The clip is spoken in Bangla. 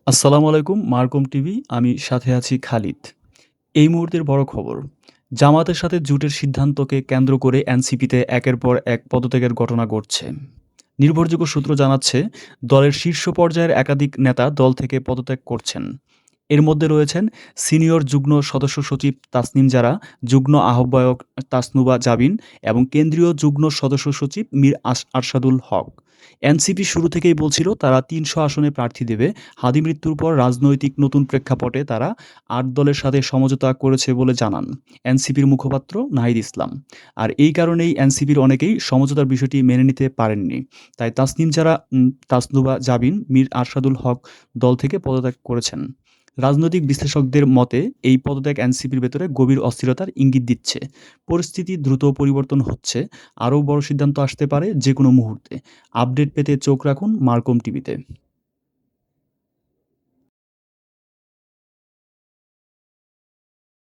আসসালামু আলাইকুম, মার্কম টিভি। আমি সাথে আছি খালিদ। এই মুহূর্তের বড় খবর। জামায়াতের সাথে জোটের সিদ্ধান্তকে কেন্দ্র করে এনসিপিতে একের পর এক পদত্যাগের ঘটনা ঘটছে। নির্ভরযোগ্য সূত্র জানাচ্ছে, দলের শীর্ষ পর্যায়ের একাধিক নেতা দল থেকে পদত্যাগ করছেন। এর মধ্যে রয়েছেন সিনিয়র যুগ্ম সদস্য সচিব তাসনিম জারা, যুগ্ম আহ্বায়ক তাসনুবা জাবিন এবং কেন্দ্রীয় যুগ্ম সদস্য সচিব মীর আরশাদুল হক। এনসিপি শুরু থেকেই বলছিল তারা ৩০০ আসনে প্রার্থী দেবে। হাদি মৃত্যুর পর রাজনৈতিক নতুন প্রেক্ষাপটে তারা ৮ দলের সাথে সমঝোতা করেছে বলে জানান এনসিপির মুখপাত্র নাহিদ ইসলাম। আর এই কারণেই এনসিপির অনেকেই সমঝোতার বিষয়টি মেনে নিতে পারেননি। তাই তাসনিম জারা, তাসনুবা জাবিন, মীর আরশাদুল হক দল থেকে পদত্যাগ করেছেন। রাজনৈতিক বিশ্লেষকদের মতে এই পদত্যাগ এনসিপির ভেতরে গভীর অস্থিরতার ইঙ্গিত দিচ্ছে। পরিস্থিতি দ্রুত পরিবর্তন হচ্ছে। আরও বড় সিদ্ধান্ত আসতে পারে যেকোনো মুহূর্তে। আপডেট পেতে চোখ রাখুন মার্কম টিভিতে।